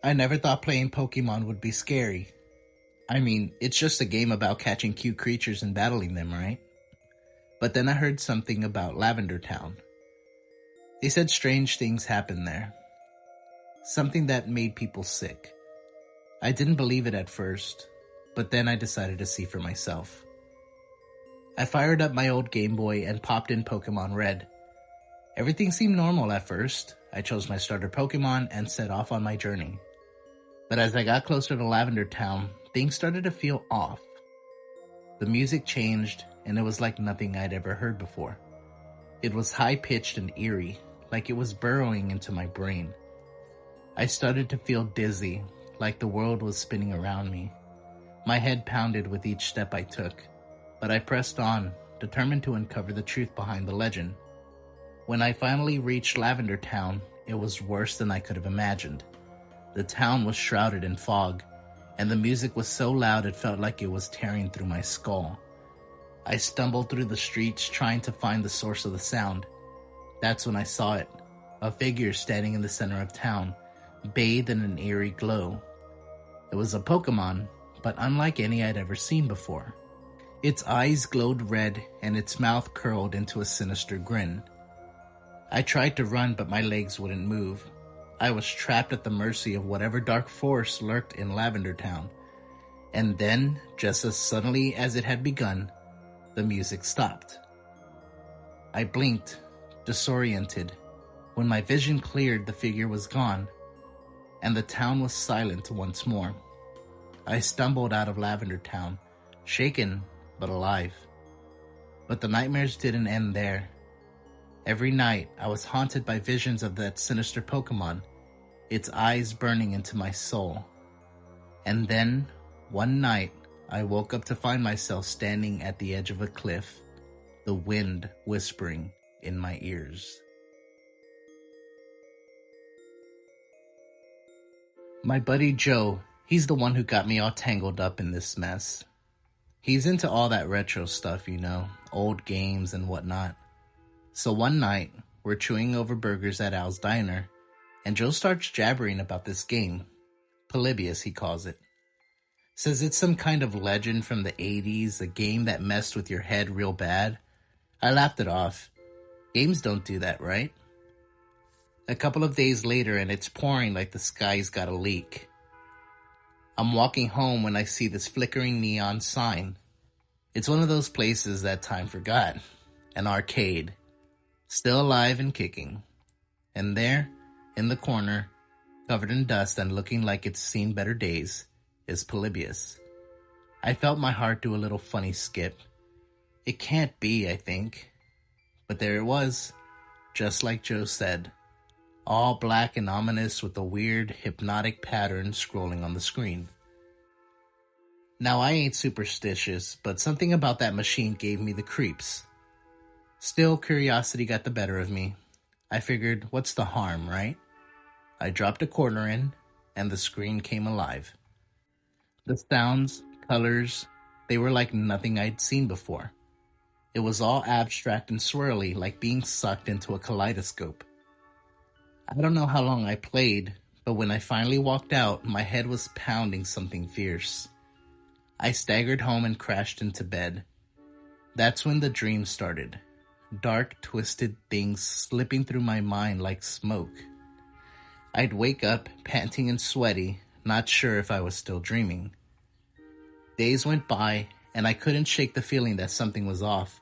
I never thought playing Pokemon would be scary. I mean, it's just a game about catching cute creatures and battling them, right? But then I heard something about Lavender Town. They said strange things happened there. Something that made people sick. I didn't believe it at first, but then I decided to see for myself. I fired up my old Game Boy and popped in Pokemon Red. Everything seemed normal at first. I chose my starter Pokemon and set off on my journey. But as I got closer to Lavender Town, things started to feel off. The music changed, and it was like nothing I'd ever heard before. It was high-pitched and eerie, like it was burrowing into my brain. I started to feel dizzy, like the world was spinning around me. My head pounded with each step I took, but I pressed on, determined to uncover the truth behind the legend. When I finally reached Lavender Town, it was worse than I could have imagined. The town was shrouded in fog, and the music was so loud it felt like it was tearing through my skull. I stumbled through the streets trying to find the source of the sound. That's when I saw it, a figure standing in the center of town, bathed in an eerie glow. It was a Pokemon, but unlike any I'd ever seen before. Its eyes glowed red and its mouth curled into a sinister grin. I tried to run, but my legs wouldn't move. I was trapped at the mercy of whatever dark force lurked in Lavender Town. And then, just as suddenly as it had begun, the music stopped. I blinked, disoriented. When my vision cleared, the figure was gone, and the town was silent once more. I stumbled out of Lavender Town, shaken but alive. But the nightmares didn't end there. Every night, I was haunted by visions of that sinister Pokemon, its eyes burning into my soul. And then, one night, I woke up to find myself standing at the edge of a cliff, the wind whispering in my ears. My buddy Joe, he's the one who got me all tangled up in this mess. He's into all that retro stuff, old games and whatnot. So one night, we're chewing over burgers at Al's Diner, and Joe starts jabbering about this game. Polybius, he calls it. Says it's some kind of legend from the 80s, a game that messed with your head real bad. I laughed it off. Games don't do that, right? A couple of days later, and it's pouring like the sky's got a leak. I'm walking home when I see this flickering neon sign. It's one of those places that time forgot. An arcade. Still alive and kicking. And there, in the corner, covered in dust and looking like it's seen better days, is Polybius. I felt my heart do a little funny skip. It can't be, I think. But there it was, just like Joe said. All black and ominous with a weird, hypnotic pattern scrolling on the screen. Now, I ain't superstitious, but something about that machine gave me the creeps. Still, curiosity got the better of me. I figured, what's the harm, right? I dropped a quarter in, and the screen came alive. The sounds, colors, they were like nothing I'd seen before. It was all abstract and swirly, like being sucked into a kaleidoscope. I don't know how long I played, but when I finally walked out, my head was pounding something fierce. I staggered home and crashed into bed. That's when the dream started. Dark, twisted things slipping through my mind like smoke. I'd wake up, panting and sweaty, not sure if I was still dreaming. Days went by, and I couldn't shake the feeling that something was off.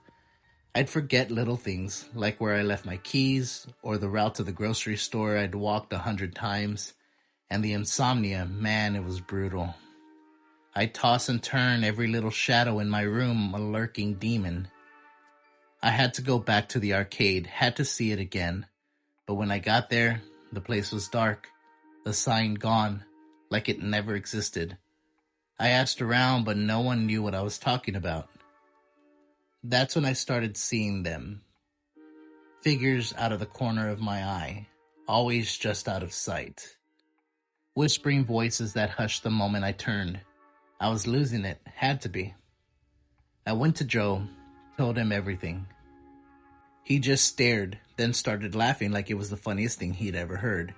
I'd forget little things, like where I left my keys, or the route to the grocery store I'd walked 100 times, and the insomnia, man, it was brutal. I'd toss and turn, every little shadow in my room a lurking demon. I had to go back to the arcade, had to see it again. But when I got there, the place was dark, the sign gone, like it never existed. I asked around, but no one knew what I was talking about. That's when I started seeing them. Figures out of the corner of my eye, always just out of sight. Whispering voices that hushed the moment I turned. I was losing it, had to be. I went to Joe, told him everything. He just stared, then started laughing like it was the funniest thing he'd ever heard.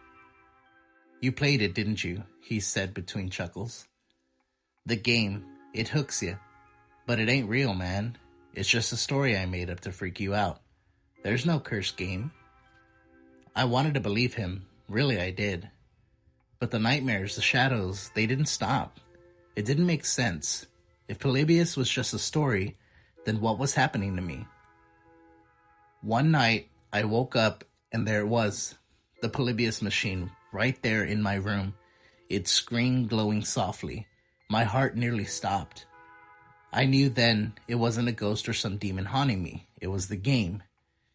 You played it, didn't you? He said between chuckles. The game, it hooks you. But it ain't real, man. It's just a story I made up to freak you out. There's no cursed game. I wanted to believe him. Really, I did. But the nightmares, the shadows, they didn't stop. It didn't make sense. If Polybius was just a story, then what was happening to me? One night, I woke up and there it was, the Polybius machine, right there in my room. Its screen glowing softly. My heart nearly stopped. I knew then it wasn't a ghost or some demon haunting me. It was the game.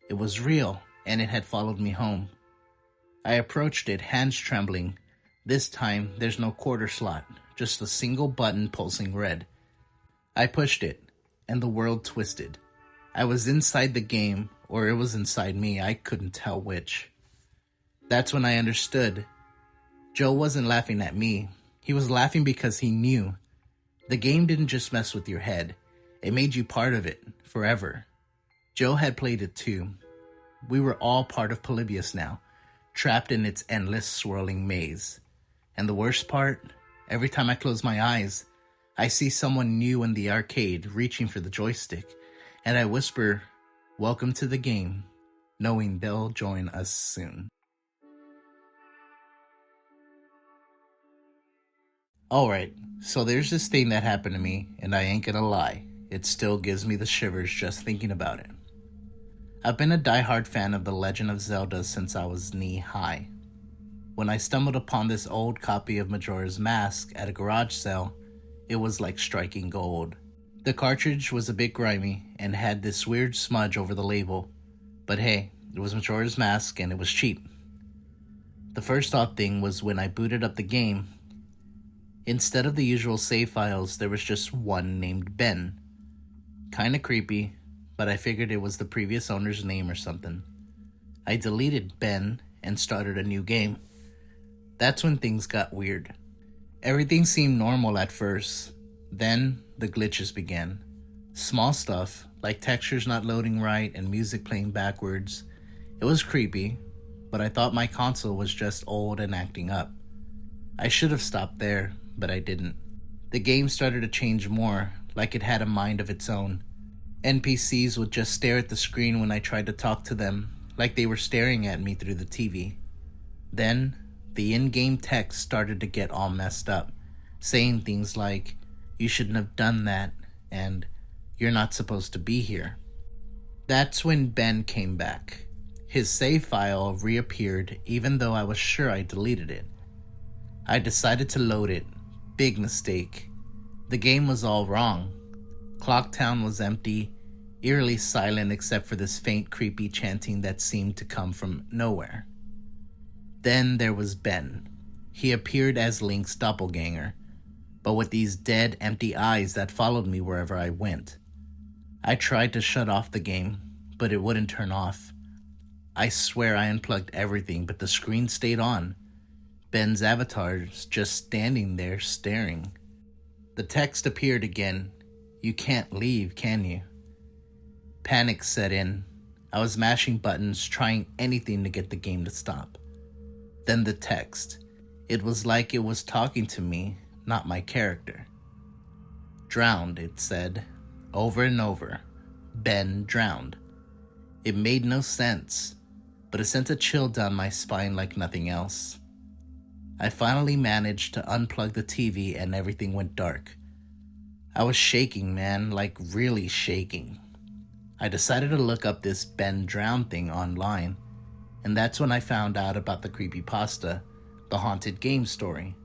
It was real, and it had followed me home. I approached it, hands trembling. This time, there's no quarter slot, just a single button pulsing red. I pushed it, and the world twisted. I was inside the game, or it was inside me. I couldn't tell which. That's when I understood. Joe wasn't laughing at me. He was laughing because he knew. The game didn't just mess with your head. It made you part of it, forever. Joe had played it too. We were all part of Polybius now, trapped in its endless swirling maze. And the worst part, every time I close my eyes, I see someone new in the arcade reaching for the joystick, and I whisper, "Welcome to the game," knowing they'll join us soon. Alright, so there's this thing that happened to me, and I ain't gonna lie, it still gives me the shivers just thinking about it. I've been a diehard fan of The Legend of Zelda since I was knee-high. When I stumbled upon this old copy of Majora's Mask at a garage sale, it was like striking gold. The cartridge was a bit grimy and had this weird smudge over the label, but hey, it was Majora's Mask and it was cheap. The first odd thing was when I booted up the game, instead of the usual save files, there was just one named Ben. Kinda creepy, but I figured it was the previous owner's name or something. I deleted Ben and started a new game. That's when things got weird. Everything seemed normal at first. Then the glitches began. Small stuff, like textures not loading right and music playing backwards. It was creepy, but I thought my console was just old and acting up. I should have stopped there, but I didn't. The game started to change more, like it had a mind of its own. NPCs would just stare at the screen when I tried to talk to them, like they were staring at me through the TV. Then, the in-game text started to get all messed up, saying things like, "You shouldn't have done that," and "You're not supposed to be here." That's when Ben came back. His save file reappeared even though I was sure I deleted it. I decided to load it. Big mistake. The game was all wrong. Clocktown was empty, eerily silent except for this faint creepy chanting that seemed to come from nowhere. Then there was Ben. He appeared as Link's doppelganger, but with these dead, empty eyes that followed me wherever I went. I tried to shut off the game, but it wouldn't turn off. I swear I unplugged everything, but the screen stayed on. Ben's avatar's just standing there staring. The text appeared again. "You can't leave, can you?" Panic set in. I was mashing buttons, trying anything to get the game to stop. Then the text. It was like it was talking to me, not my character. "Drowned," it said, over and over. Ben drowned. It made no sense, but it sent a chill down my spine like nothing else. I finally managed to unplug the TV and everything went dark. I was shaking, man, like really shaking. I decided to look up this Ben drowned thing online, and that's when I found out about the creepypasta, the haunted game story.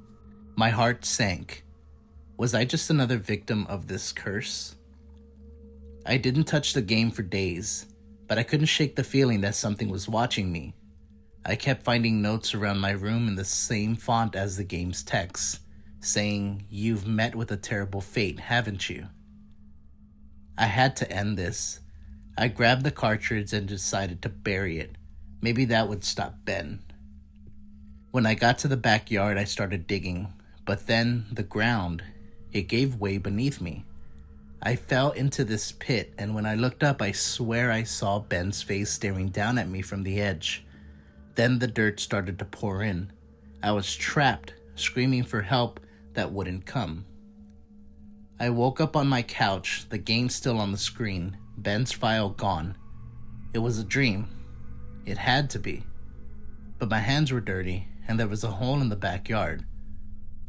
My heart sank. Was I just another victim of this curse? I didn't touch the game for days, but I couldn't shake the feeling that something was watching me. I kept finding notes around my room in the same font as the game's text, saying, "You've met with a terrible fate, haven't you?" I had to end this. I grabbed the cartridge and decided to bury it. Maybe that would stop Ben. When I got to the backyard, I started digging, but then the ground, it gave way beneath me. I fell into this pit, and when I looked up, I swear I saw Ben's face staring down at me from the edge. Then the dirt started to pour in. I was trapped, screaming for help that wouldn't come. I woke up on my couch, the game still on the screen, Ben's file gone. It was a dream. It had to be. But my hands were dirty, and there was a hole in the backyard.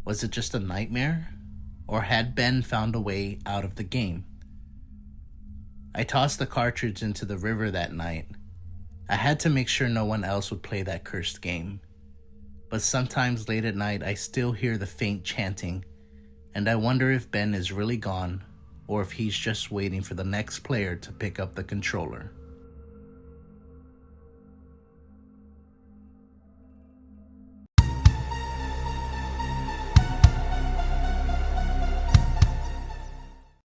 Was it just a nightmare? Or had Ben found a way out of the game? I tossed the cartridge into the river that night. I had to make sure no one else would play that cursed game. But sometimes late at night I still hear the faint chanting, and I wonder if Ben is really gone, or if he's just waiting for the next player to pick up the controller.